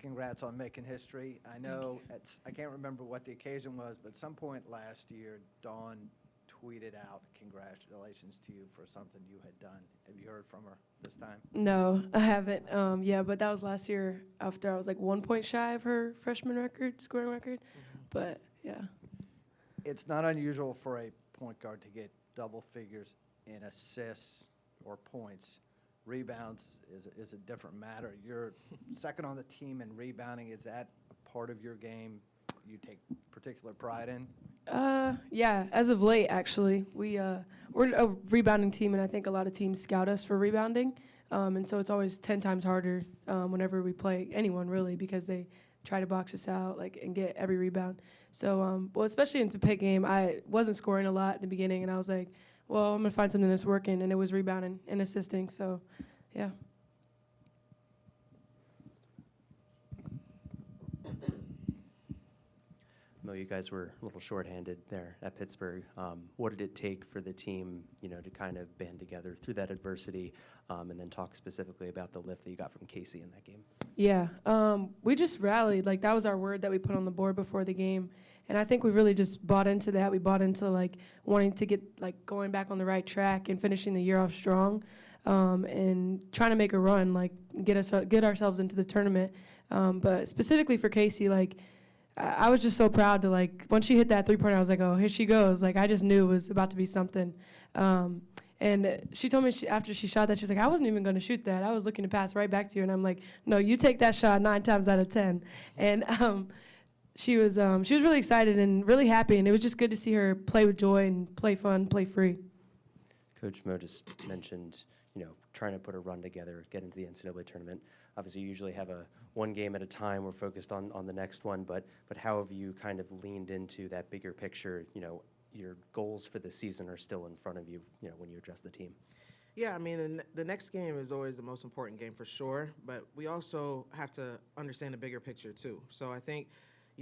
congrats on making history. I know I can't remember what the occasion was, but some point last year, Dawn tweeted out congratulations to you for something you had done. Have you heard from her this time? No, I haven't. Yeah, but that was last year after I was like 1 point shy of her freshman scoring record. But yeah. It's not unusual for a point guard to get double figures in assists or points. Rebounds is a different matter. You're second on the team in rebounding. Is that a part of your game you take particular pride in? Yeah, as of late, actually. We're a rebounding team, and I think a lot of teams scout us for rebounding. And so it's always 10 times harder whenever we play anyone, really, because they try to box us out and get every rebound. So, well, especially in the Pitt game, I wasn't scoring a lot in the beginning, and I was like, well, I'm going to find something that's working, and it was rebounding and assisting. So, yeah. Mo, you guys were a little shorthanded there at Pittsburgh. What did it take for the team, to kind of band together through that adversity, and then talk specifically about the lift that you got from Casey in that game? Yeah, we just rallied. Like, that was our word that we put on the board before the game. And I think we really just bought into that. We bought into, wanting to get, going back on the right track and finishing the year off strong, and trying to make a run, get ourselves into the tournament. But specifically for Casey, I was just so proud to, once she hit that three-pointer, I was like, oh, here she goes. I just knew it was about to be something. And she told me after she shot that, she was like, I wasn't even going to shoot that. I was looking to pass right back to you. And I'm like, no, you take that shot 9 times out of 10. And she was really excited and really happy. And it was just good to see her play with joy and play fun, play free. Coach Mo just mentioned, trying to put a run together, get into the NCAA tournament. Obviously, you usually have a one game at a time. We're focused on the next one. But how have you kind of leaned into that bigger picture? Your goals for the season are still in front of you, when you address the team. Yeah, I mean, the next game is always the most important game for sure. But we also have to understand the bigger picture, too. So I think,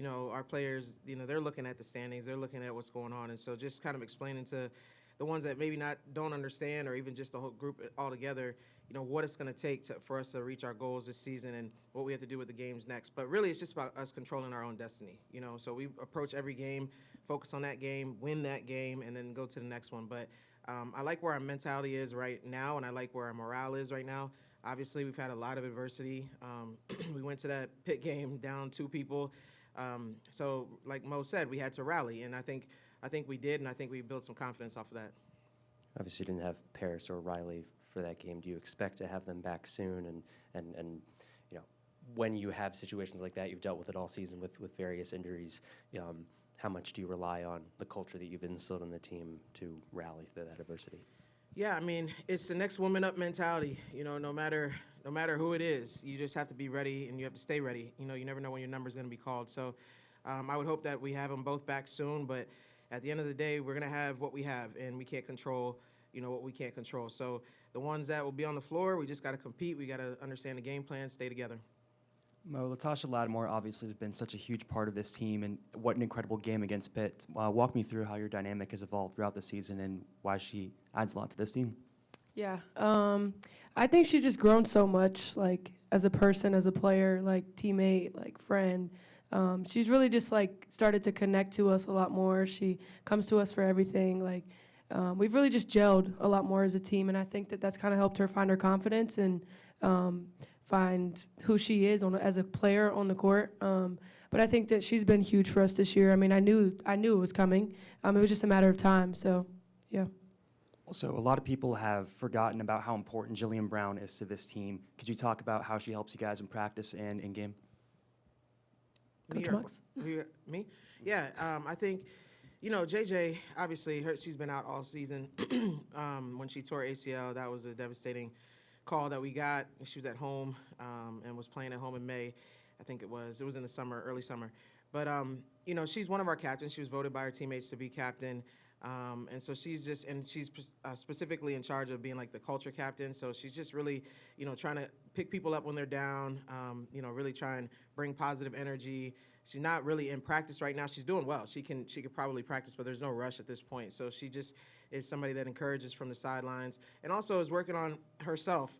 our players, they're looking at the standings. They're looking at what's going on. And so just kind of explaining to the ones that maybe don't understand, or even just the whole group altogether, what it's going to take for us to reach our goals this season and what we have to do with the games next. But really, it's just about us controlling our own destiny. So we approach every game, focus on that game, win that game, and then go to the next one. But I like where our mentality is right now, and I like where our morale is right now. Obviously, we've had a lot of adversity. We went to that Pitt game down 2 people. So like Mo said, we had to rally, and I think we did, and I think we built some confidence off of that. Obviously, you didn't have Paris or Riley for that game. Do you expect to have them back soon? And when you have situations like that, you've dealt with it all season with various injuries. How much do you rely on the culture that you've instilled in the team to rally through that adversity? Yeah, I mean, it's the next woman up mentality. No matter who it is, you just have to be ready, and you have to stay ready. You never know when your number's going to be called. So I would hope that we have them both back soon, but at the end of the day, we're going to have what we have, and we can't control, what we can't control. So the ones that will be on the floor, we just got to compete. We got to understand the game plan, stay together. Mo, Latasha Lattimore obviously has been such a huge part of this team, and what an incredible game against Pitt. Walk me through how your dynamic has evolved throughout the season and why she adds a lot to this team. Yeah, I think she's just grown so much, as a person, as a player, teammate, friend. She's really just started to connect to us a lot more. She comes to us for everything. We've really just gelled a lot more as a team, and I think that's kind of helped her find her confidence and find who she is as a player on the court. But I think that she's been huge for us this year. I mean, I knew it was coming. It was just a matter of time. So, yeah. Also, a lot of people have forgotten about how important Jillian Brown is to this team. Could you talk about how she helps you guys in practice and in game? Coach Mox? Me? Yeah, I think, JJ, obviously, she's been out all season. When she tore ACL, that was a devastating call that we got. She was at home and was playing at home in May. I think it was in the summer, early summer. But, she's one of our captains. She was voted by her teammates to be captain. And so she's specifically in charge of being the culture captain. So she's just really, trying to pick people up when they're down, really try and bring positive energy, she's not really in practice right now. She's doing well. She could probably practice, but there's no rush at this point. So she just is somebody that encourages from the sidelines and also is working on herself.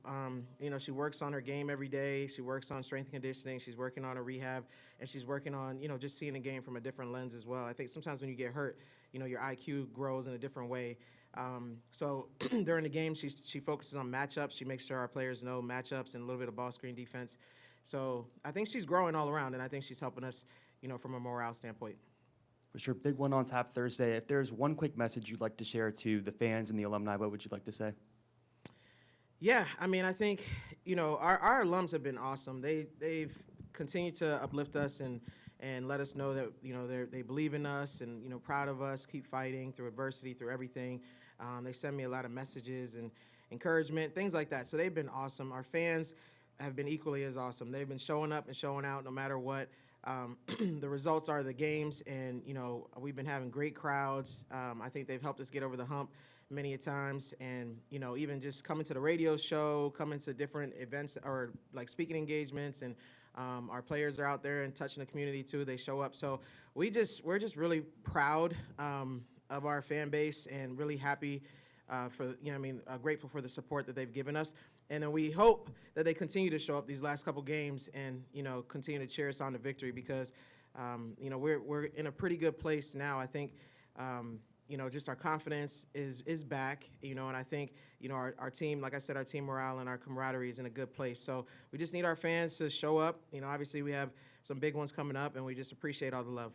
She works on her game every day. She works on strength and conditioning. She's working on her rehab, and she's working on, just seeing the game from a different lens as well. I think sometimes when you get hurt, your IQ grows in a different way. So during the game, she focuses on matchups. She makes sure our players know matchups and a little bit of ball screen defense. So I think she's growing all around, and I think she's helping us, from a morale standpoint. For sure, big one on tap Thursday. If there's one quick message you'd like to share to the fans and the alumni, what would you like to say? Yeah, I think, our alums have been awesome. They've continued to uplift us and let us know that, they believe in us and, proud of us, keep fighting through adversity, through everything. They send me a lot of messages and encouragement, things like that. So they've been awesome. Our fans have been equally as awesome. They've been showing up and showing out no matter what. The results are the games, and, we've been having great crowds. I think they've helped us get over the hump many a times, and, even just coming to the radio show, coming to different events or like speaking engagements, and our players are out there and touching the community too. They show up. So we're just really proud of our fan base and really happy grateful for the support that they've given us. And then we hope that they continue to show up these last couple games and, continue to cheer us on to victory because, we're in a pretty good place now. I think, just our confidence is back, and I think, our team, like I said, our team morale and our camaraderie is in a good place. So we just need our fans to show up. Obviously we have some big ones coming up, and we just appreciate all the love.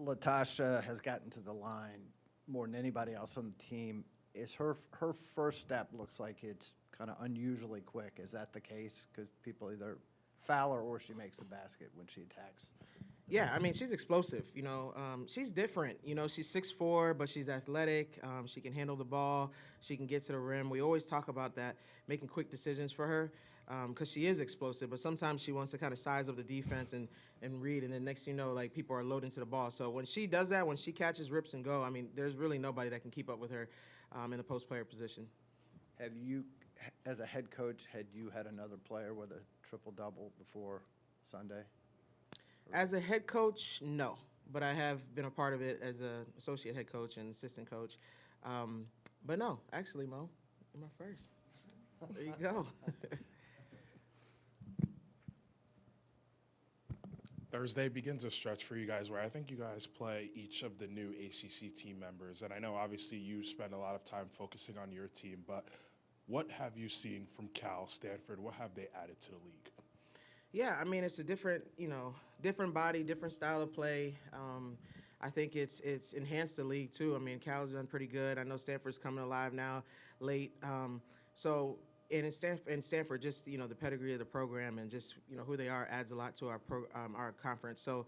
Latasha has gotten to the line more than anybody else on the team. Is her first step looks like it's kind of unusually quick. Is that the case? Because people either foul her or she makes the basket when she attacks. Yeah, she's explosive. She's different. She's 6'4", but she's athletic. She can handle the ball. She can get to the rim. We always talk about that, making quick decisions for her, because she is explosive. But sometimes she wants to kind of size up the defense and read, and then next thing you know, like people are loading to the ball. So when she does that, when she catches, rips, and go, there's really nobody that can keep up with her in the post player position. Have you, as a head coach, had you had another player with a triple-double before Sunday? As a head coach, no, but I have been a part of it as an associate head coach and assistant coach. But no, actually, Mo, you're my first. There you go. Thursday begins a stretch for you guys where I think you guys play each of the new ACC team members. And I know obviously you spend a lot of time focusing on your team, but what have you seen from Cal, Stanford? What have they added to the league? Yeah, it's a different, different body, different style of play. I think it's enhanced the league too. Cal's done pretty good. I know Stanford's coming alive now, late. And in Stanford, just the pedigree of the program and just who they are adds a lot to our conference. So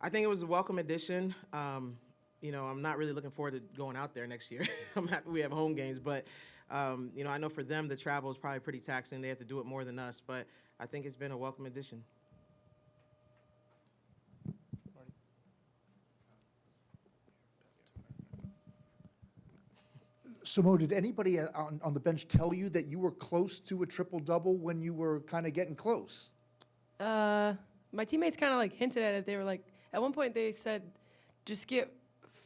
I think it was a welcome addition. I'm not really looking forward to going out there next year. I'm happy we have home games, but I know for them the travel is probably pretty taxing. They have to do it more than us, but I think it's been a welcome addition. So, Mo, did anybody on the bench tell you that you were close to a triple-double when you were kind of getting close? My teammates kind of hinted at it. They were at one point they said, just get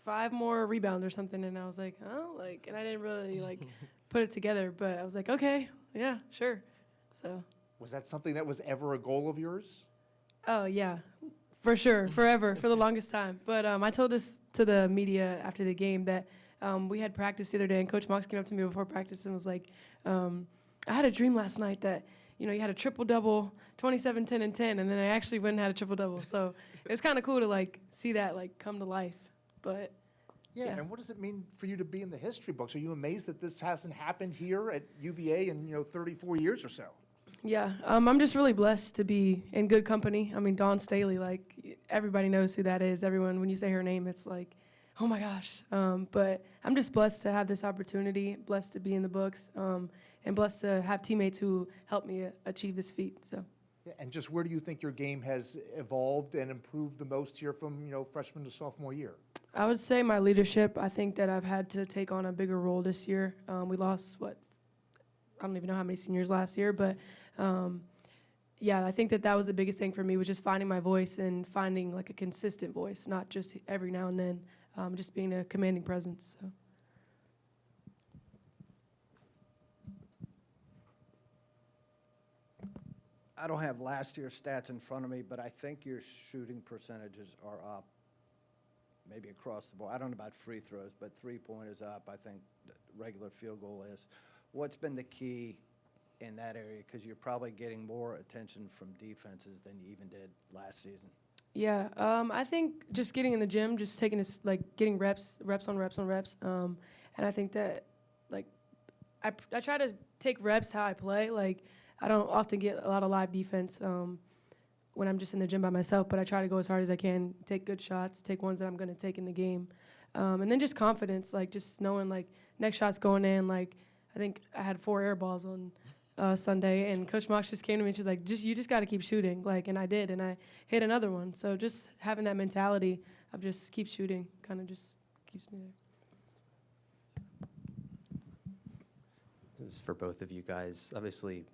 5 more rebounds or something. And I was like, oh, and I didn't really put it together, but I was like, okay, yeah, sure. So. Was that something that was ever a goal of yours? Oh, yeah, for sure, forever, for the longest time. But I told this to the media after the game that we had practice the other day, and Coach Mox came up to me before practice and was like, I had a dream last night that, you had a triple-double, 27, 10, and 10, and then I actually went and had a triple-double. So it was kind of cool to, see that, come to life. But, yeah, and what does it mean for you to be in the history books? Are you amazed that this hasn't happened here at UVA in, 34 years or so? Yeah, I'm just really blessed to be in good company. Dawn Staley, everybody knows who that is. Everyone, when you say her name, it's like, oh my gosh. But I'm just blessed to have this opportunity, blessed to be in the books, and blessed to have teammates who helped me achieve this feat. So. Yeah, and just where do you think your game has evolved and improved the most here from, freshman to sophomore year? I would say my leadership. I think that I've had to take on a bigger role this year. We lost, I don't even know how many seniors last year, but yeah, I think that was the biggest thing for me, was just finding my voice and finding like a consistent voice, not just every now and then, just being a commanding presence. So. I don't have last year's stats in front of me, but I think your shooting percentages are up, maybe across the board. I don't know about free throws, but three-point is up. I think the regular field goal is. What's been the key in that area? Because you're probably getting more attention from defenses than you even did last season. Yeah, I think just getting in the gym, just taking this, like getting reps on reps. And I think that, like, I try to take reps how I play. Like, I don't often get a lot of live defense when I'm just in the gym by myself, but I try to go as hard as I can, take good shots, take ones that I'm going to take in the game. And then just confidence, like just knowing, like, next shot's going in. Like, I think I had 4 air balls on Sunday, and Coach Mox just came to me and she's like, you just got to keep shooting. Like, and I did, and I hit another one. So just having that mentality of just keep shooting kind of just keeps me there. This is for both of you guys. Obviously,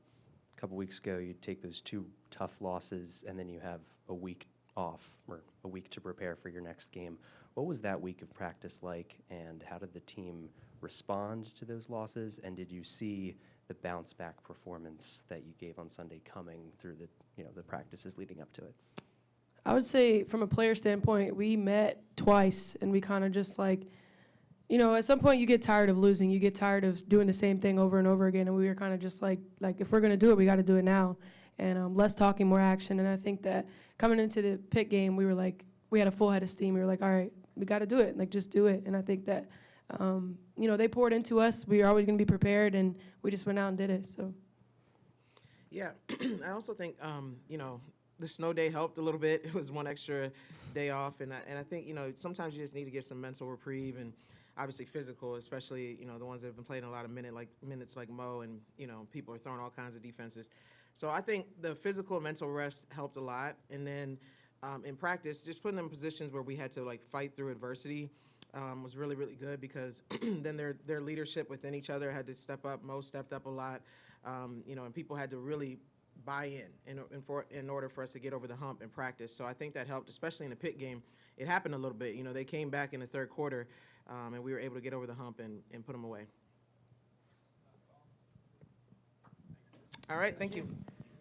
a couple weeks ago, you take those 2 tough losses, and then you have a week off, or a week to prepare for your next game. What was that week of practice like, and how did the team respond to those losses? And did you see the bounce back performance that you gave on Sunday coming through the practices leading up to it? I would say from a player standpoint, we met twice, and we kind of just like, at some point you get tired of losing. You get tired of doing the same thing over and over again, and we were kind of just like if we're going to do it, we got to do it now. And less talking, more action. And I think that coming into the Pitt game, we were like, we had a full head of steam. We were like, all right, we got to do it. Like, just do it. And I think that, they poured into us. We were always going to be prepared, and we just went out and did it. So. Yeah, I also think the snow day helped a little bit. It was one extra day off, and I think sometimes you just need to get some mental reprieve, and obviously physical, especially the ones that have been playing a lot of minutes like Mo, and people are throwing all kinds of defenses. So I think the physical and mental rest helped a lot, and then in practice, just putting them in positions where we had to like fight through adversity was really, really good, because then their leadership within each other had to step up. Mo stepped up a lot, and people had to really buy in order for us to get over the hump in practice. So I think that helped, especially in the Pitt game. It happened a little bit. They came back in the third quarter, and we were able to get over the hump and put them away. All right, thank you.